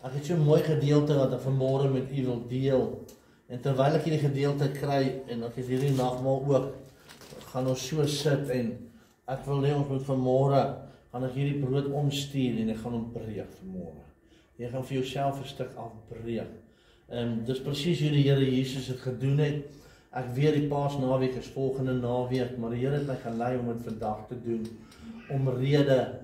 Ek het so 'n mooi gedeelte wat ek vanmôre met u wil deel. En terwyl ek hierdie gedeelte kry, en ek het hierdie nagmaal ook, gaan ons so sit en ek wil hê ons moet vanmôre, gaan ek hierdie brood omstuur en ek gaan hom breek vanmôre. Jy gaan vir jouself 'n stuk afbreek. Dis presies hoe die Here Jesus het gedoen het. Ek weet die Paasnaweek is volgende naweek, maar die Here het my gelei om dit vandag te doen, omrede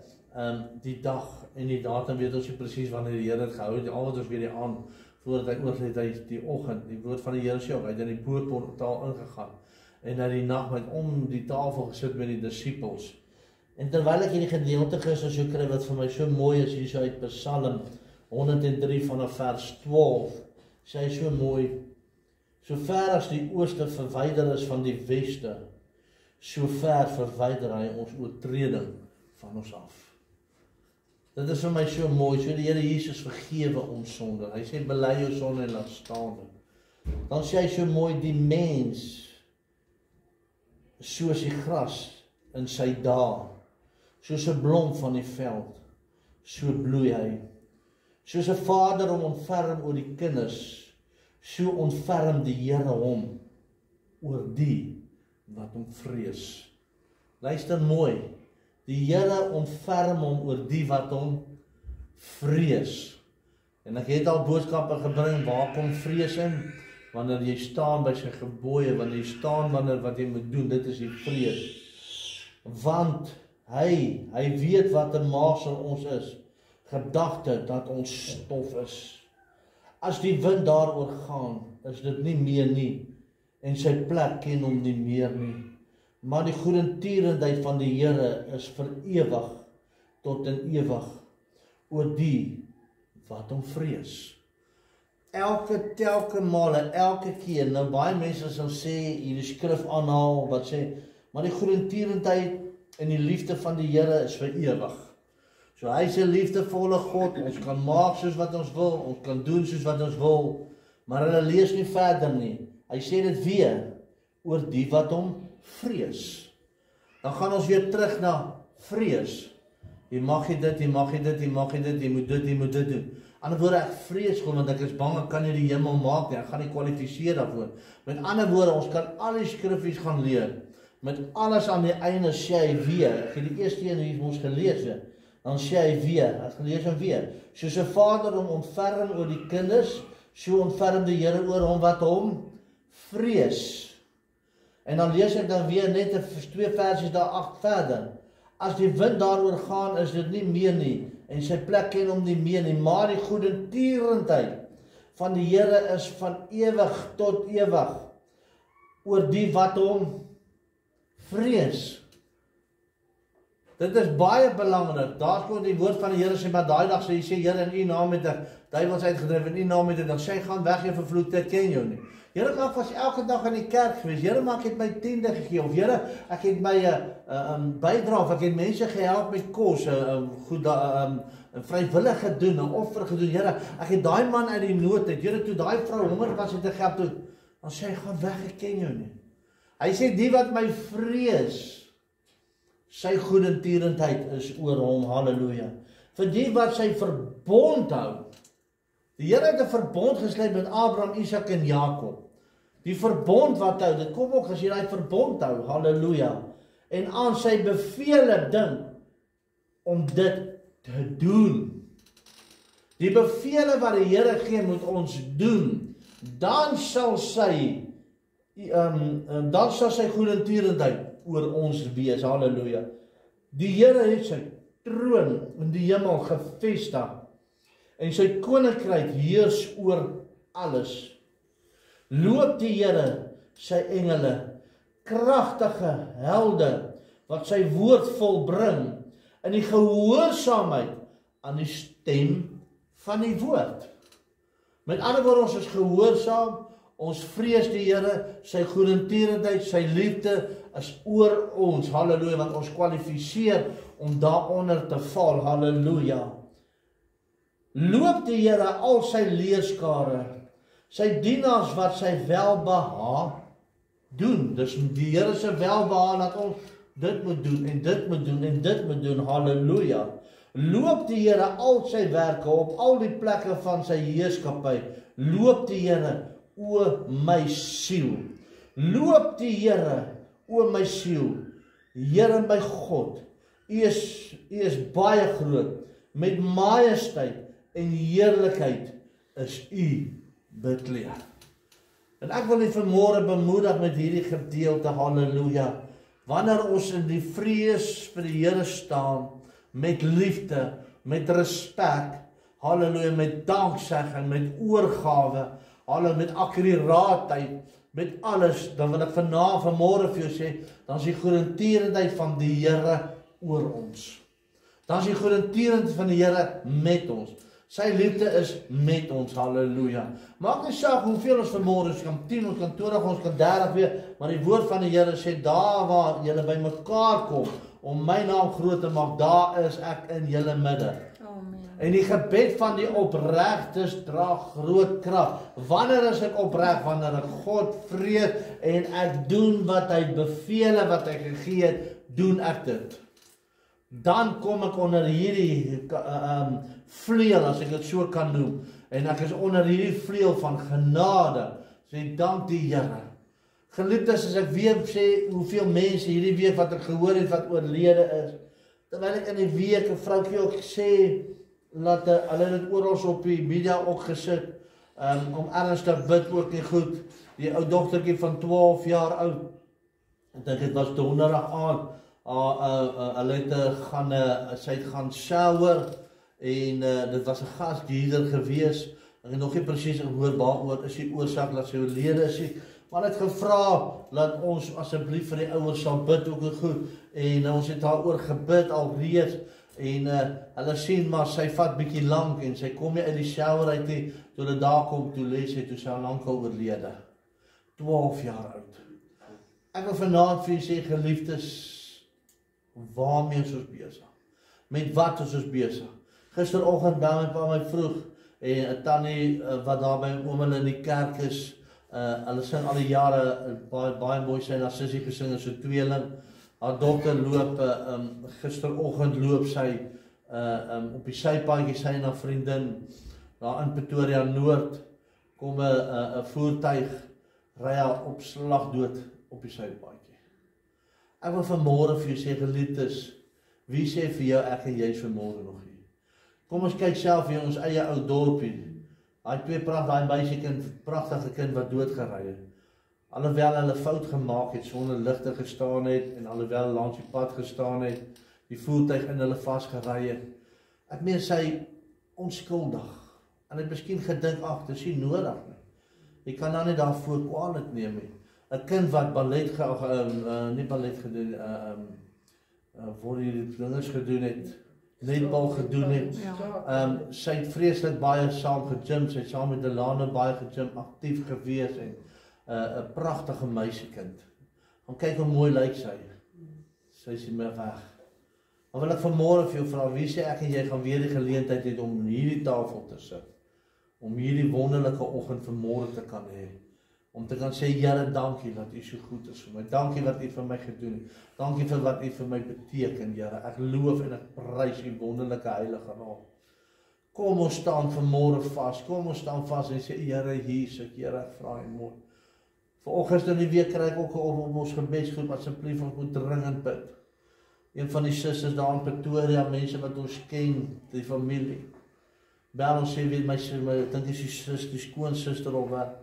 die dag en die datum weet ons nie presies wanneer die Here het gehou het, al wat ons weet die aand, voordat hy oorlê het die oggend, die woord van die Here sê ook, hy het in die poortportaal ingegaan, en hy die nag met om die tafel gesit met die disippels. En terwyl ek hierdie gedeelte so kry wat vir my so mooi is, hier so uit Psalm 103 vanaf vers 12, sê hy so mooi, so ver as die ooste verwyder is van die weste, so ver verwyder hy ons oortreding van ons af. Dit is vir my so mooi, so die Here Jesus vergewe ons sonde. Hy sê, bely jou sonde en laat staan. Dan sê hy so mooi, die mens, soos die gras in sy dae, soos 'n blom van die veld, so bloei hy. Soos 'n vader hom ontferm oor die kinders, so ontferm die Here hom oor die wat hom vrees. Luister mooi, die Here ontferm hom oor die wat hom vrees. En ek het al boodskappe gebring, waar kom vrees in? Wanneer jy staan by sy gebooie, wanneer jy staan wanneer wat jy moet doen, dit is die vrees. Want hy weet wat 'n maagsel ons is, gedagte dat ons stof is. As die wind daaroor gaan, is dit nie meer nie, en sy plek ken hom nie meer nie. Maar die goedertierenheid van die Here is vir ewig tot in ewig oor die wat hom vrees. Telke male, elke keer, nou baie mense sal sê, hierdie skrif aanhaal, wat sê, maar die goedertierenheid en die liefde van die Here is vir ewig. So hy is 'n liefdevolle God, ons kan maak soos wat ons wil, ons kan doen soos wat ons wil, maar hulle lees nie verder nie. Hy sê dit weer, oor die wat hom vrees. Dan gaan ons weer terug na vrees. Jy mag nie dit, jy mag nie dit, jy mag nie dit, jy moet dit, jy moet dit doen. Ander woorde, ek vrees gewoon, want ek is bang, ek kan nie die hemel maak nie, ek gaan nie kwalifiseer daarvoor. Met ander woorde, ons kan al die skriffies gaan leer, met alles aan die einde sê hy weer, ek het die eerste een hier ons gelees, dan sê hy weer, ek gelees hom weer, soos 'n vader hom ontferm oor die kinders, so ontferm die Here oor hom wat hom vrees. En dan lees ek dan weer net 2 versies daar 8 verder. As die wind daaroor gaan, is dit nie meer nie, en sy plek ken hom nie meer nie, maar die goedertierenheid van die Here is van ewig tot ewig, oor die wat hom vrees. Dit is baie belangrik. Daar kom die woord van die Here sê, maar daai dag sê hy sê, Here, in u naam het ek duiwels uitgedryf, in u naam het ek, dan sê hy, gaan weg, jy vervloekte, ek ken jou nie. Here, ek was elke dag in die kerk gewees, Here, maar ek het my 10de gegee, of Here, ek het my bydra, of ek het mense gehelp met kos, vrywillig gedoen, 'n offer gedoen, Here, ek het daai man uit die nood uit, Here, toe daai vrou honger was, het ek gehelp toe, dan sê hy, gaan weg, ek ken jou nie. Hy sê, die wat my vrees, sy goedertierenheid is oor hom, halleluja. Vir die wat sy verbond hou. Die Here het 'n verbond gesluit met Abraham, Isak en Jakob. Die verbond wat hou, dit kom ook as jy daai verbond hou, halleluja. En aan sy bevele dink om dit te doen. Die bevele wat die Here gee moet ons doen. Dan sal sy goedertierenheid oor ons wees, halleluja. Die Here het sy troon in die hemel gevestig, en sy koninkryk heers oor alles. Loop die Here sy engele, kragtige helde, wat sy woord volbring, in die gehoorsaamheid aan die stem van die woord. Met ander woorde, ons is gehoorsaam, ons vrees die Here, sy goedertierenheid, sy liefde is oor ons, halleluja, want ons kwalifiseer om daaronder te val, halleluja. Loop die Here al sy leerskare, sy dienaars wat sy welbehaag doen. Dus die Here se welbehaag dat ons dit moet doen en dit moet doen en dit moet doen, halleluja. Loop die Here al sy werke op al die plekke van sy heerskappy. Loop die Here, o my siel. Loop die Here, o my siel. Here my God, U is baie groot, met majesteit en heerlikheid is U bekleed. En ek wil U vanmôre bemoedig met hierdie gedeelte, halleluja. Wanneer ons in die vrees vir die Here staan, met liefde, met respek, halleluja, met danksegging, met oorgawe, halleluja, met akkuraatheid, met alles, dan wil ek vanmôre vir jou sê, dan is die garanterendheid van die Here oor ons. Dan is die garanterendheid van die Here met ons. Sy liefde is met ons, halleluja. Maak nie saak hoeveel ons vanmôre, ons kan 10, ons kan 20, ons kan 30 weer, maar die woord van die Here sê, daar waar julle by mekaar kom, om my naam groot te maak, daar is ek in julle midde. En die gebed van die opregtes dra groot krag. Wanneer is ek opreg? Wanneer ek God vrees en ek doen wat hy bevele, wat hy gegee het, doen ek dit. Dan kom ek onder hierdie vleuel, as ek dit so kan noem, en ek is onder hierdie vleuel van genade, sê dank die Here. Geliefdes, as ek weer sê, hoeveel mense hierdie week wat ek gehoor het, wat oorlede is, terwyl ek in die week, 'n vroukie ook sê, dat hulle dit oral op die media ook gesit, om ernstig bid ook nie goed, die ou dogtertjie van 12 jaar oud, ek dink dit was donderdag aand, hulle het sy het gaan shower, en dit was 'n gasgeyser gewees, ek het nog nie presies gehoor waaroor is die oorsaak dat sy oorlede is, maar het gevra, dat ons asseblief vir die ouers sal bid ook goed, en ons het daaroor gebid alreeds, en hulle sien maar, sy vat bietjie lank, en sy kom nie uit die shower uit nie, toe hulle daar kom, toe lees sy, toe sy al lank al oorlede, 12 jaar oud. Ek wil vanaand vir julle sê, geliefdes, waarmee is ons besig? Met wat is ons besig? Gisteroggend bel my pa my vroeg, en 'n tannie wat daar by oom hulle in die kerk is, hulle sing al die jare, baie mooi sy na sussie gesing as 'n tweeling. Haar dogter loop, gisteroggend loop sy op die sypaadjie, sy en haar vriendin, daar in Pretoria Noord, kom 'n voertuig, ry haar op slag dood op die sypaadjie. Ek wil vanmôre vir jou sê, geliefdes, wie sê vir jou, ek en jy is vanmôre nog hier? Kom ons kyk self hier in ons eie ou dorpie, daai meisiekind, pragtige kind wat doodgery het. Alhoewel hulle fout gemaak het, sonder ligte gestaan het, en alhoewel langs die pad gestaan het, die voertuig in hulle vasgery het. Ek meen sy onskuldig, en het miskien gedink, ag, dis nie nodig nie. Jy kan dan nie daarvoor kwaadlik neem nie. 'n kind wat ballet gedoen, voor hierdie dinges gedoen het, netbal gedoen het, sy het vreeslik baie saam gegym, sy het saam met Delane baie gegym, aktief gewees, en 'n pragtige meisiekind. Gaan kyk hoe mooi lyk sy. Sy is nie meer weg. Maar wil ek vanmôre vir jou vra, wie sê ek en jy gaan weer die geleentheid hê om hierdie tafel te sit, om hierdie wonderlike oggend vanmôre te kan hê, om te kan sê, Here, dankie dat U so goed is vir my, dankie wat U vir my gedoen het, dankie vir wat U vir my beteken, Here, ek loof en ek prys U wonderlike heilige naam. Kom ons staan vanmôre vas, kom ons staan vas en sê, Here, hier is ek, Here, ek vra U mooi. Vanoggend in die week kry ek ook op ons gebedsgroep, asseblief ons moet dringend bid. Een van die susters daar in Pretoria, mense wat ons ken, die familie, bel ons sê, weet my, ek dink is die skoonsuster of wat,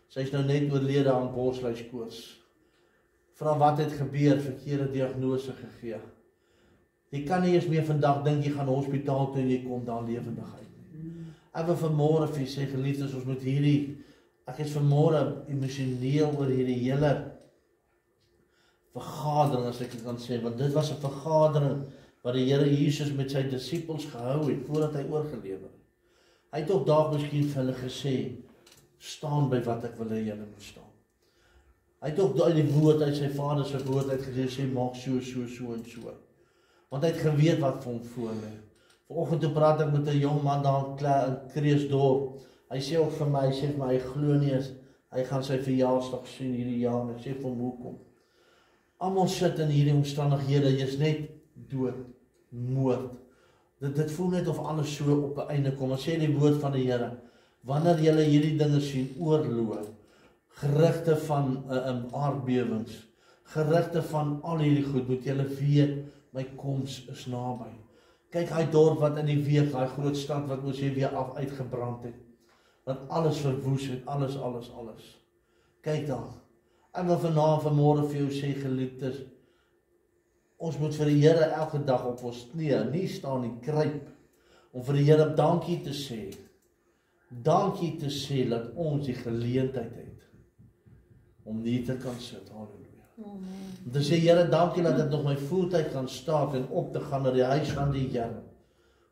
sy is nou net oorlede aan borsluiskoors. Vra wat het gebeur, verkeerde diagnose gegee. Jy kan nie eens meer vandag dink jy gaan hospitaal toe en jy kom daar lewendig uit nie. Ek wil vanmôre vir sê, geliefdes, ons moet ek is vanmôre emosioneel oor hierdie hele vergadering, as ek kan sê, want dit was 'n vergadering wat die Here Jesus met sy disippels gehou het, voordat hy oorgelewer het. Hy het ook daar miskien vir hulle gesê, staan by wat ek wil hê julle moet staan. Hy het ook uit die woord, uit sy Vader se woord uitgesê, maak so en so. Want hy het geweet wat vir hom voor lê. Vanoggend toe praat ek met 'n jong man daar in Kreeusdorp. Hy sê ook vir my, hy glo nie eens, hy gaan sy verjaarsdag sien hierdie jaar, en ek sê vir hom, hoekom? Almal sit in hierdie omstandighede, jy's net dood, moord. Dit voel net of alles so op 'n einde kom. Ons sê die woord van die Here, wanneer julle hierdie dinge sien oorloop, gerugte van aardbewings, gerugte van al hierdie goed, moet julle weet, my koms is naby. Kyk, hy dorp wat in die week, hy groot stad wat ons hier weer uitgebrand het, wat alles verwoes het, alles. Kyk daar, ek wil vanmôre vir jou sê, geliefdes, ons moet vir die Here elke dag op ons knieë, nie staan nie, kruip, om vir die Here dankie te sê dat ons die geleentheid het, om hier te kan sit, halleluja. Om te sê, Here, dankie dat ek nog my voertuig kan staak en op te gaan na die huis van die Here.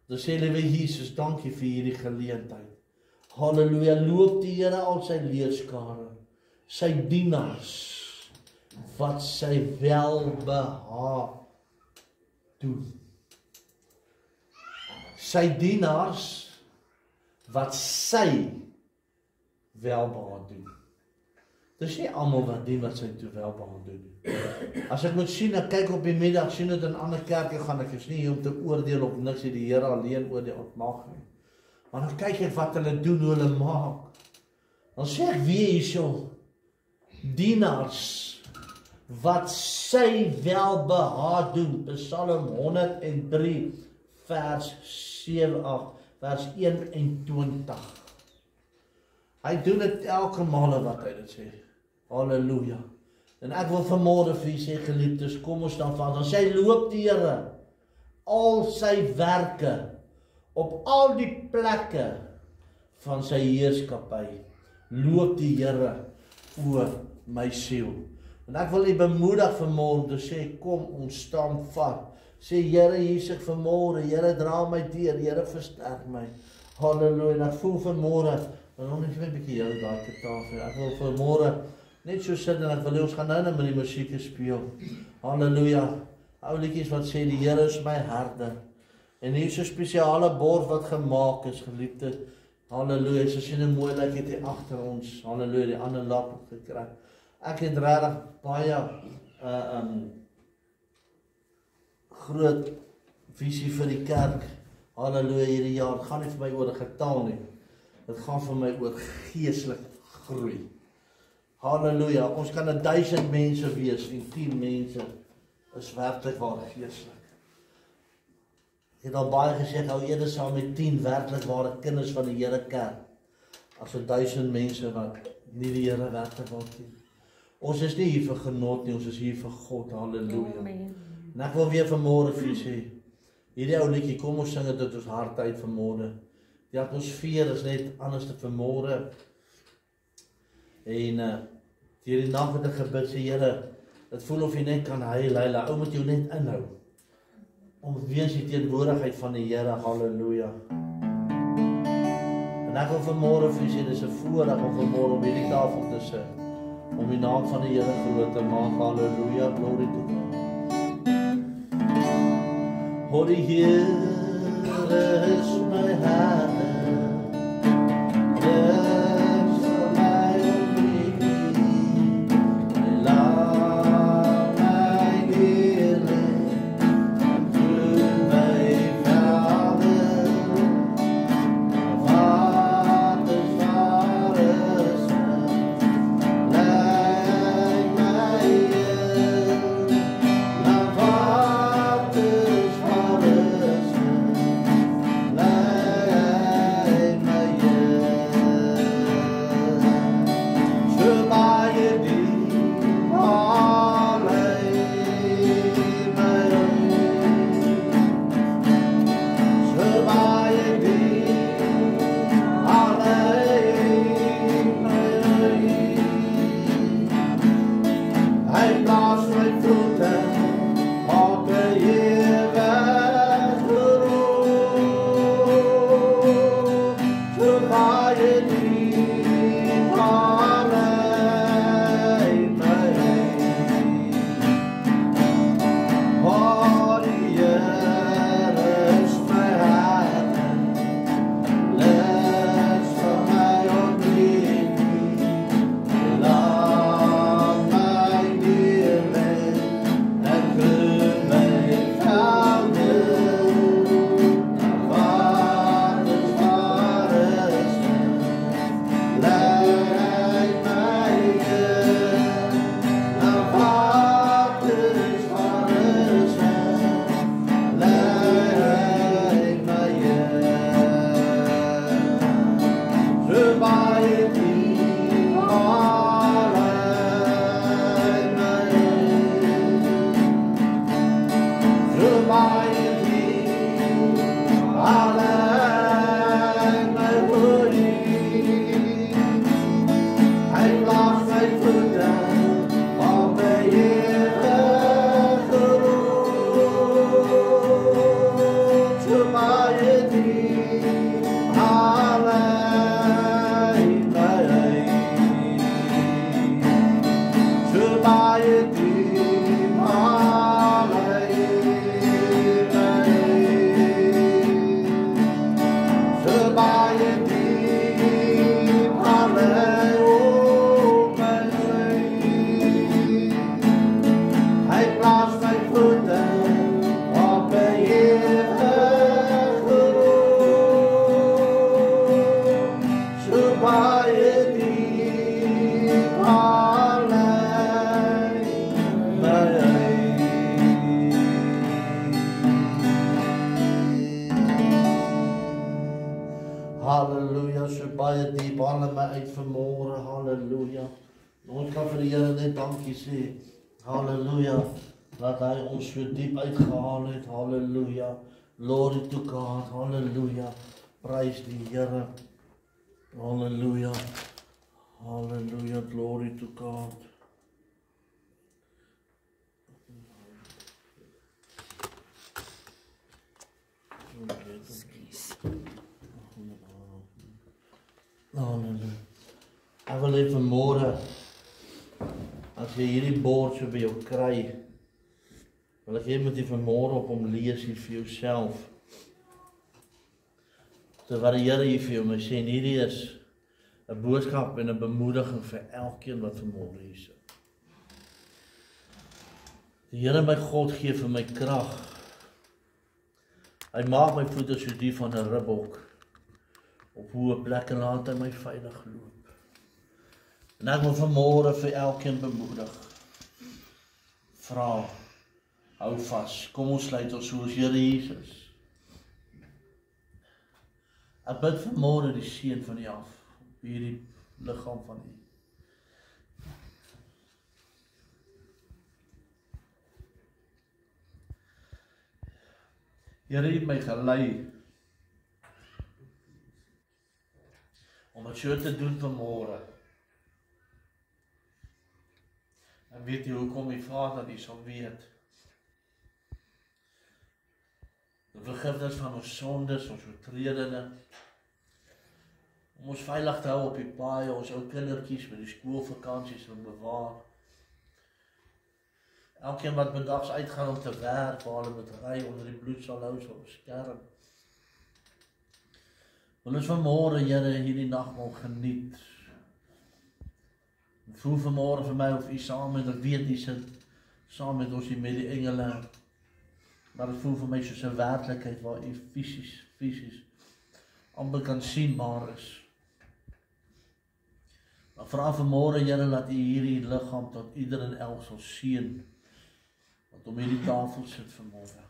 Om te sê, liewe Jesus, dankie vir hierdie geleentheid. Halleluja, loop die Here al sy leerskare, sy dienaars, wat sy welbehaag doen. Sy dienaars, wat sy welbehaag doen. Dis nie almal wat dien wat sy toe welbehaag doen. As ek moet sien, ek kyk op die middag, sien dit in ander kerke gaan, ek is nie hier om te oordeel op niks, die Here alleen oordeel op mag nie. Maar dan kyk ek wat hulle doen, hoe hulle maak. Dan sê ek weer hierso, dienaars, wat sy welbehaag doen, Psalm 103, vers 21. Hy doen dit elke male wat hy dit sê. Halleluja. En ek wil vanmôre vir julle sê, geliefdes, kom ons dan vas. Dan sê hy, loop die Here al sy werke op al die plekke van sy heerskappy. Loop die Here oor my siel. En ek wil u bemoedig vanmôre te sê, kom ons staan vas. Sê, Here, hier is ek vanmôre, Here, dra my deur, Here, versterk my. Halleluja. En ek voel vanmôre, dan net 'n bietjie jou daai tafel. Ek wil vanmôre net so sit en ek wil ons gaan nou met die musiek speel. Halleluja. Ou liedjies wat sê die Here is my herder. En hier is 'n spesiale bord wat gemaak is, geliefde. Halleluja. So sien dit mooi lyk dit hier agter ons. Halleluja, die ander lap gekry. Ek het regtig baie groot visie vir die kerk. Halleluja, hierdie jaar. Het gaan nie vir my oor 'n getal nie. Dit gaan vir my oor geestelik groei. Halleluja, ons kan 1000 mense wees en 10 mense is werklik waar geestelik. Ek het al baie gesê, hou eerder saam met 10 werklik ware kinders van die Here kerk, as 1000 mense wat nie die Here werklik wil dien. Ons is nie hier vir genot nie, ons is hier vir God, halleluja. En ek wil weer vanmôre vir julle sê, hierdie ou liedjie, kom ons sing dit uit ons hart uit vanmôre. Die atmosfeer is net anders te vanmôre. En deur die nag wat ek gebid sê, Here, dit voel of jy net kan huil, ou moet jou net inhou. Om weens die teenwoordigheid van die Here, halleluja. En ek wil vanmôre vir julle sê, dis 'n voorreg om vanmôre op hierdie tafel te sit, om die naam van die Here groot te maak, halleluja, glory to God. Holy Here is my heart. Halleluja, so baie diep, haal my uit vanmôre, halleluja. Ons kan vir die Here net dankie sê, halleluja, dat hy ons so diep uitgehaal het, halleluja. Glory to God, halleluja, prys die Here, halleluja, halleluja, glory to God. Halleluja. Ek wil hê vanmôre, as jy hierdie bord so by jou kry, wil ek hê moet jy vanmôre op hom lees hier vir jouself. So wat die Here hier vir jou moet sê, en hierdie is 'n boodskap en 'n bemoediging vir elkeen wat vanmôre hier sit. Die Here my God gee vir my krag. Hy maak my voete so die van 'n ribbok. Op hoë plekke laat hy my veilig loop. En ek wil vanmôre vir elkeen bemoedig. Vra, hou vas, kom ons sluit ons soos Here Jesus. Ek bid vanmôre die seën van U af, op hierdie liggaam van U. Here het my gelei om dit so te doen vanmôre. En weet jy hoekom die Vader die sal weet? Die vergifnis van ons sondes, ons oortredinge, om ons veilig te hou op die paaie, ons ou kindertjies met die skoolvakansies wil bewaar. Elkeen wat bedags uitgaan om te werk, waar hulle moet ry onder die bloed sal hou, sal beskerm. Wil ons vanmôre, Here, hierdie nagmaal geniet. Ek voel vanmôre vir my of U saam met, ek weet U sit saam met ons hier met die engele, maar het voel vir my soos 'n werklikheid waar U fisies amper kan sienbaar is. Maar vra vanmôre, Here, laat U hierdie liggaam tot ieder en elk sal seën wat om hierdie tafel sit vanmôre.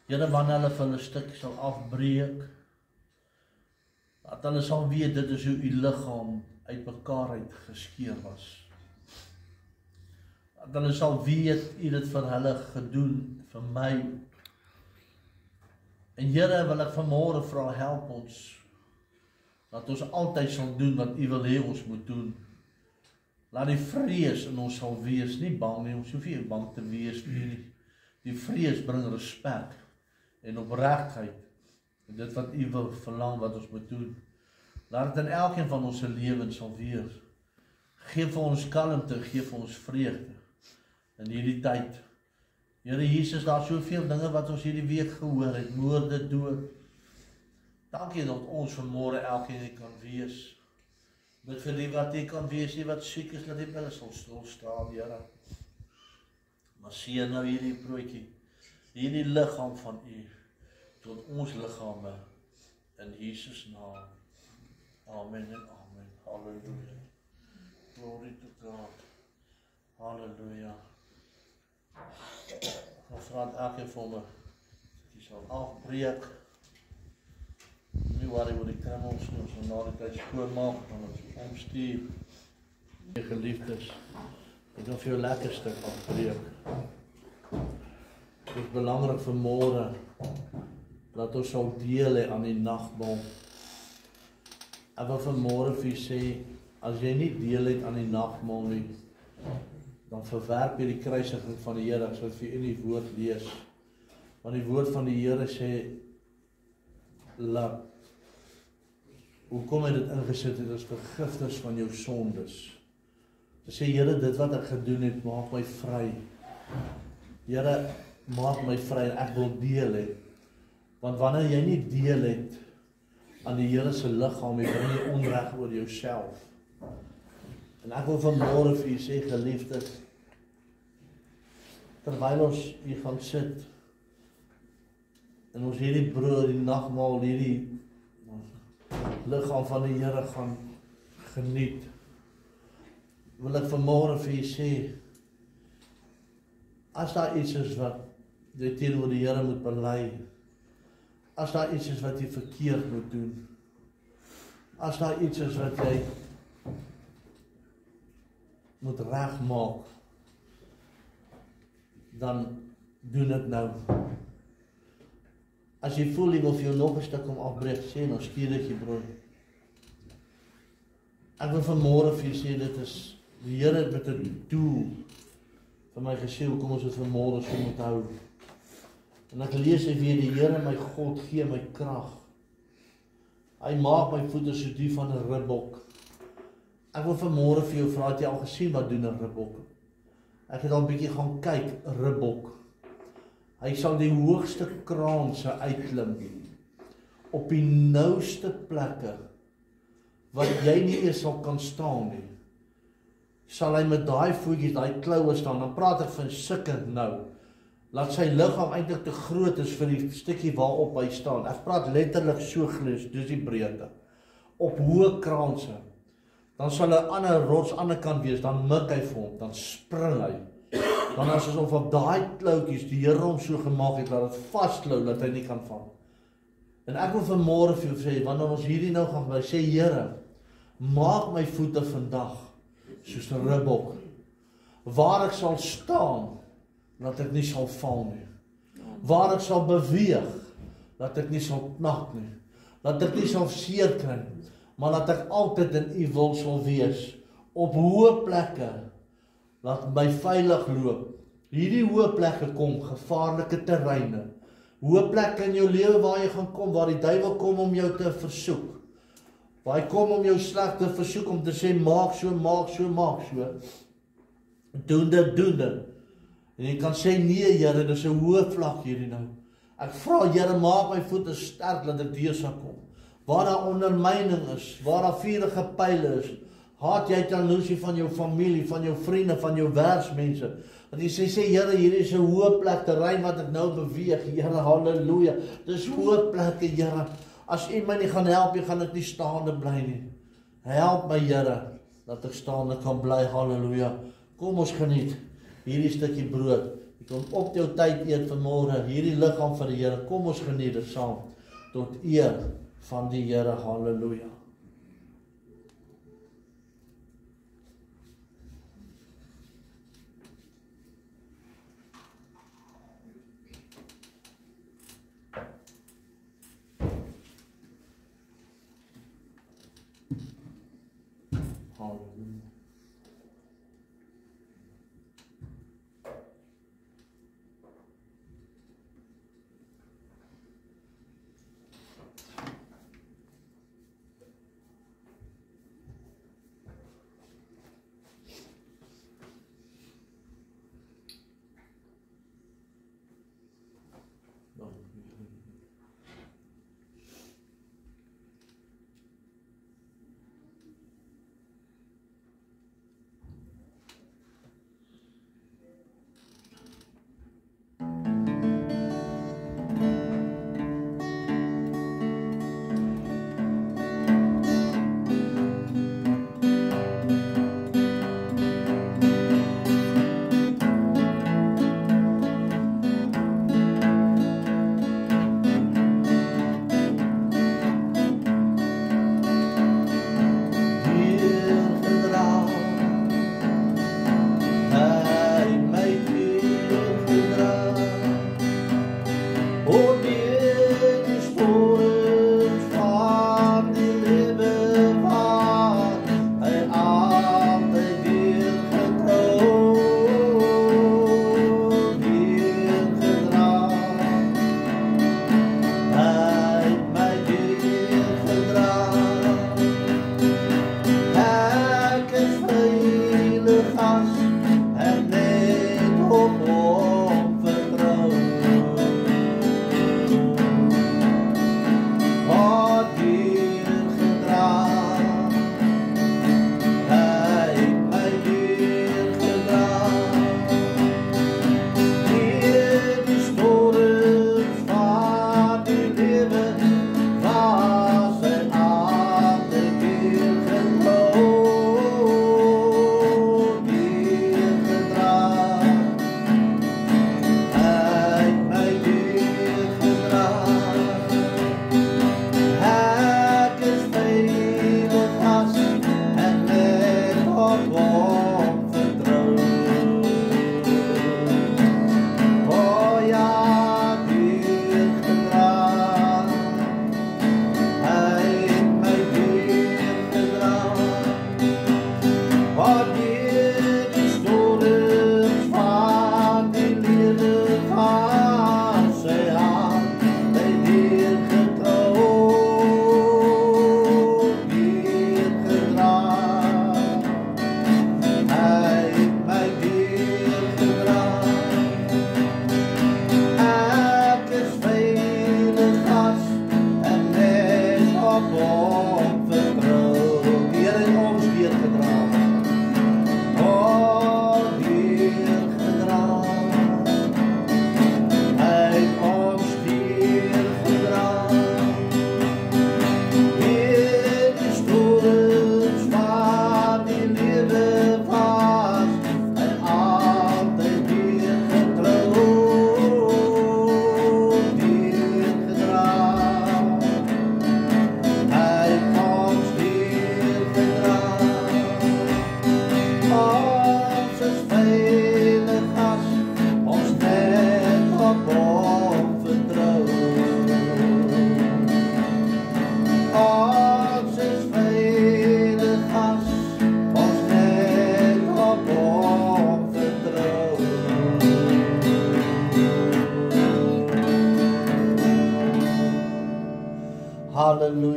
Here, wanneer hulle van 'n stuk sal afbreek, dat hulle sal weet dit is hoe U liggaam uitmekaar uit geskeur was. Dat hulle sal weet U dit vir hulle gedoen, vir my. En Here, wil ek vanmôre vra, help ons, dat ons altyd sal doen wat U wil hê ons moet doen. Laat die vrees in ons sal wees, nie bang nie, ons hoef nie bang te wees nie. Die vrees bring respek en opregtheid, en dit wat U wil verlang wat ons moet doen. Laat dit in elkeen van ons se lewens sal wees. Geef vir ons kalmte, geef vir ons vreugde in hierdie tyd. Here Jesus, daar is soveel dinge wat ons hierdie week gehoor het, moorde, dood. Dankie dat ons vanmôre elkeen hier kan wees. Bid vir die wat hier kan wees, die wat siek is, dat die hulle sal stil staan, Here. Maar seën nou hierdie broodjie, hierdie liggaam van U, tot ons liggame, in Jesus naam. Amen en amen. Halleluja. Glory to God. Halleluja. Ek vra elkeen vir my, die sal afbreek. Nie worry oor die krummels, ons sal na die tyd skoonmaak, dan ons omstuur. My geliefdes, ek wil vir jou lekker stuk afbreek. Dit is belangrik vanmôre, dat ons sal deel hê aan die nagmaal. Ek wil vanmôre vir u sê, as jy nie deel het aan die nagmaal nie, dan verwerp jy die kruisiging van die Here, as wat vir u in die woord lees. Want die woord van die Here sê, laat, hoekom hy dit ingesit het, as vergifnis van jou sondes. Hy sê, Here, dit wat ek gedoen het, maak my vry. Here, maak my vry, en ek wil deel hê. Want wanneer jy nie deel het aan die Here se liggaam, jy bring jy onreg oor jouself. En ek wil vanmôre vir u sê, geliefdes, terwyl ons hier gaan sit, en ons hierdie brood, die nagmaal, hierdie liggaam van die Here gaan geniet, wil ek vanmôre vir u sê, as daar iets is wat jy teenoor die Here moet bely, as daar iets is wat jy verkeerd moet doen, As daar iets is wat jy moet regmaak, dan doen dit nou. As jy voel jy wil vir jou nog 'n stuk om afbreek, sê nou skieurig jy broer. Ek wil vanmôre vir jou sê, dit is die Here het met 'n doel vir my gesê, hoekom ons dit vanmôre so moet hou. En ek lees weer, die Here my God gee my krag. Hy maak my voete so die van 'n ribbok. Ek wil vanmôre vir jou vra, het jy al gesien wat doen 'n ribbok? Ek het al 'n bietjie gaan kyk, 'n ribbok. Hy sal die hoogste kraanse uitklim, op die nouste plekke, wat jy nie eers sal kan staan nie. Sal hy met daai voetjies, daai kloue staan, dan praat ek van sulke nou, laat sy liggaam eintlik te groot is vir die stukkie waarop hy staan. Ek praat letterlik so gelees, dis die breedte. Op hoë kraanse. Dan sal 'n ander rots aan die kant wees, dan mik hy vir hom, dan spring hy. Dan is asof op daai kloutjies die Here hom so gemaak het, dat dit vasklou, dat hy nie kan val. En ek wil vanmôre vir jou sê, wanneer ons hierdie nou gaan by, sê Here, maak my voete vandag soos 'n ribbok, waar ek sal staan, dat ek nie sal val nie. Waar ek sal beweeg, dat ek nie sal knak nie. Dat ek nie sal seer kry, maar dat ek altyd in U wil sal wees. Op hoë plekke, laat my veilig loop. Hierdie hoë plekke kom, gevaarlike terreine. Hoë plekke in jou lewe waar jy gaan kom, waar die duiwel kom om jou te versoek. Waar hy kom om jou sleg te versoek, om te sê, maak so, maak so, maak so. Doen dit. En jy kan sê, nee Here, dit is 'n hoë vlak hierdie nou. Ek vra Here, maak my voete sterk, dat ek deur sal kom. Waar daar ondermyning is, waar daar vuurige pyle is, haat jy jaloesie van jou familie, van jou vriende, van jou werksmense. Want jy sê, Here, hier is 'n hoë plek, terrein wat ek nou beweeg, Here, halleluja. Dis hoë plekke, Here. As U my nie gaan help, gaan ek nie staande bly nie. Help my, Here, dat ek staande kan bly, halleluja. Kom ons geniet hierdie stukkie brood. Jy kan op jou tyd eet vanmôre, hierdie liggaam van die Here. Kom ons geniet dit saam, tot eer van die Here, halleluja. Halleluja.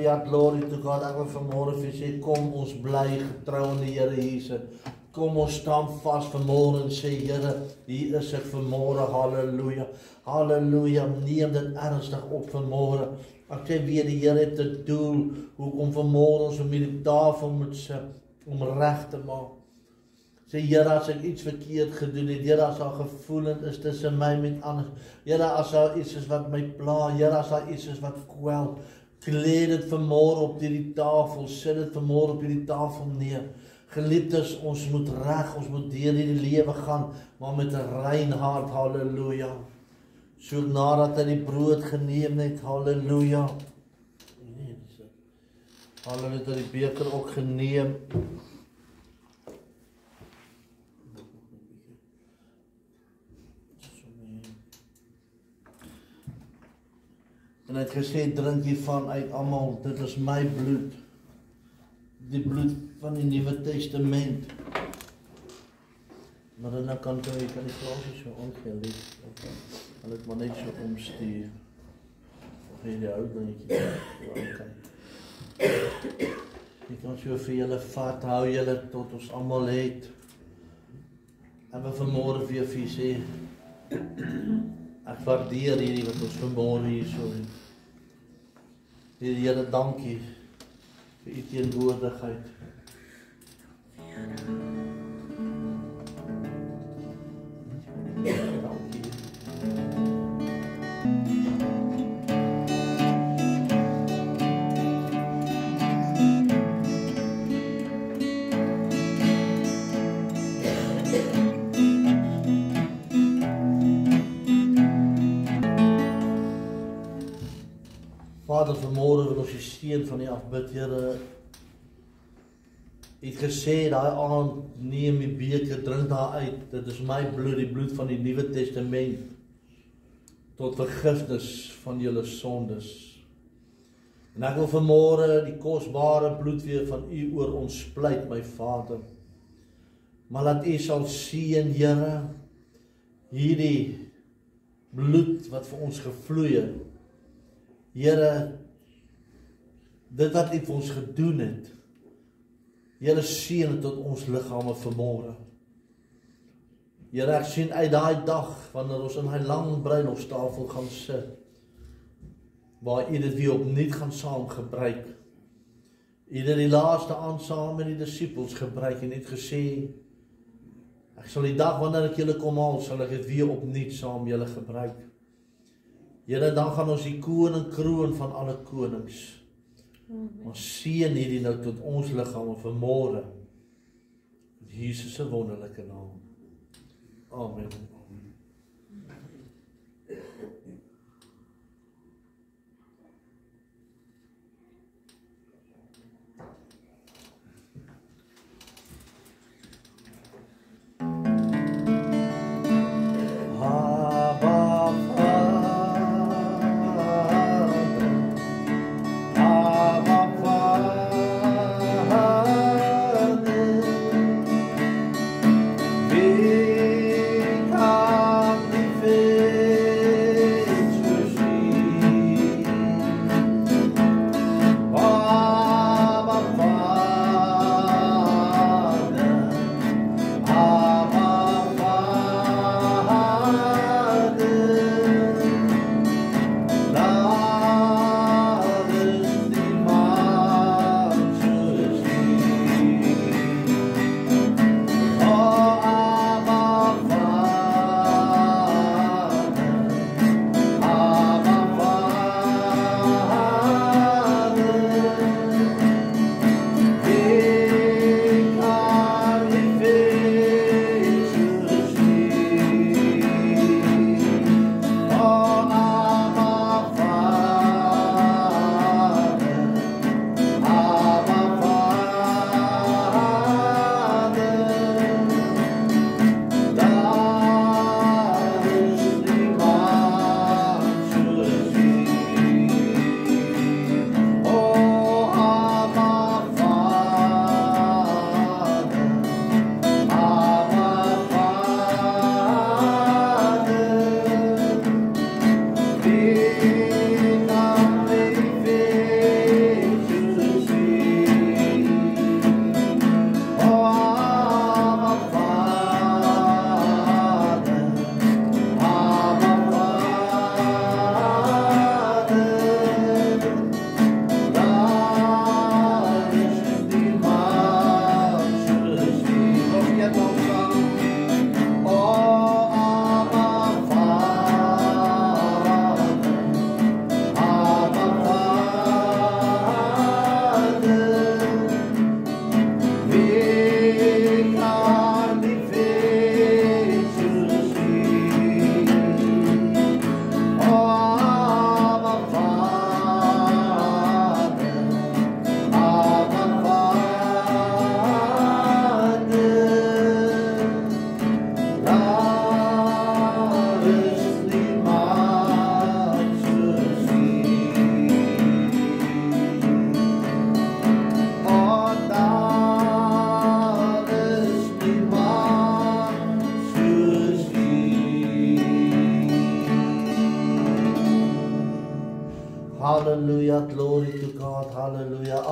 fiat glory to God. Ek wil vanmôre vir sê, kom ons bly getrou in die Here Jesus. Kom ons staan vas vanmôre en sê, Here, hier is ek vanmôre, halleluja. Halleluja, neem dit ernstig op vanmôre. Ek sê weer, die Here het 'n doel, hoekom vanmôre ons om hierdie tafel moet sit, om reg te maak. Sê, Here, as ek iets verkeerd gedoen het, Here, as daar gevoelens is tussen my met ander, Here, as daar iets is wat my pla, Here, as daar iets is wat kwel, lê dit vanmôre op hierdie tafel, sit dit vanmôre op hierdie tafel neer. Geliefdes, ons moet reg, ons moet deur hierdie lewe gaan, maar met 'n rein hart, halleluja. So nadat hy die brood geneem het, halleluja. Halleluja, het hy die beker ook geneem. En hy het gesê, drink hiervan uit almal, dit is my bloed. Die bloed van die Nuwe Testament. Maar dan kan jy die glasie so omgee, hulle het maar net so omstuur. Of jy die ou dingetjie kan. Jy kan so vir julle vat, hou julle tot ons almal het. En we vanmôre weer vir sê, ek waardeer hierdie wat ons vanmôre hier so het. Here, dankie vir u teenwoordigheid. Dankie. Vader, vanmôre wil ons die seën van die afbid, Here. U het gesê, daai aand, neem die beker, drink daar uit. Dit is my bloed, die bloed van die Nuwe Testament, tot vergifnis van julle sondes. En ek wil vanmôre die kosbare bloed weer van u oor ons pleit, my Vader. Maar laat u sal seën, Here, hierdie bloed wat vir ons gevloei het. Here, dit wat u vir ons gedoen het, Here, seën dit tot ons liggame vanmôre. Here, ek sien uit daai dag, wanneer ons in hy lang bruilofstafel gaan sit, waar u dit weer opnuut gaan saam gebruik. U het die laaste aand saam met die disippels gebruik en het gesê, ek sal die dag wanneer ek julle kom haal, sal ek dit weer opnuut saam julle gebruik. Here, dan gaan ons die koning kroon van alle konings. Ons seën hierdie nou tot ons liggame vanmôre. In Jesus se wonderlike naam. Amen. Wie kan die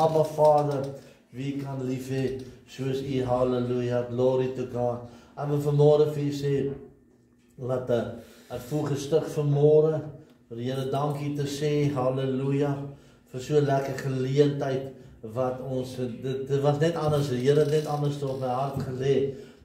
Abba Vader, wie kan lief hê soos U, halleluja, glory to God. En we vanmorgen vir U sê, dat ek voel gestig vanmorgen, vir die Here dankie te sê, halleluja, vir so lekker geleentheid, wat ons, dit was net anders, die Here het net anders op my hart gelê,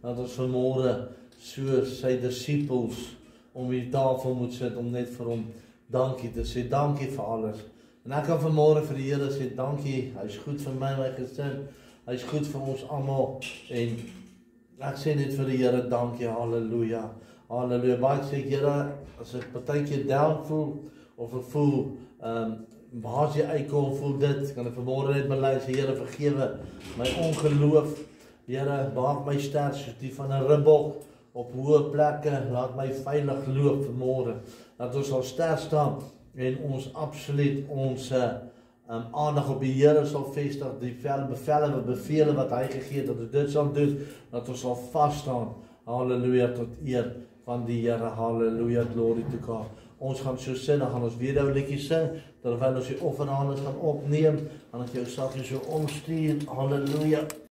dat ons vanmorgen so sy disciples om die tafel moet sit, om net vir hom dankie te sê, dankie vir alles. En ek kan vanmorgen vir die Here sê, dankie, hy is goed vir my gesin, hy is goed vir ons almal, en ek sê net vir die Here, dankie, halleluja, halleluja, baie sê ek, Here, as ek partykeer down voel, of ek voel, waar as jy uitkom, voel dit, kan ek vanmorgen net bely, sê, Here, vergewe my ongeloof, Here, maak my sterk, soos die van 'n ribbok, op hoë plekke, laat my veilig loop vanmorgen, dat ons sal sterk staan, en ons absoluut ons aandag op die Here sal vestig, die bevele wat hy gegee het, dat ons dit sal doen, dat ons sal vasstaan, halleluja, tot eer van die Here, halleluja, glory to God. Ons gaan so sin, dan gaan ons weer nou liedjie sing, terwyl ons die offerhandes gaan opneem, gaan ek jou saggies so omstuur, halleluja.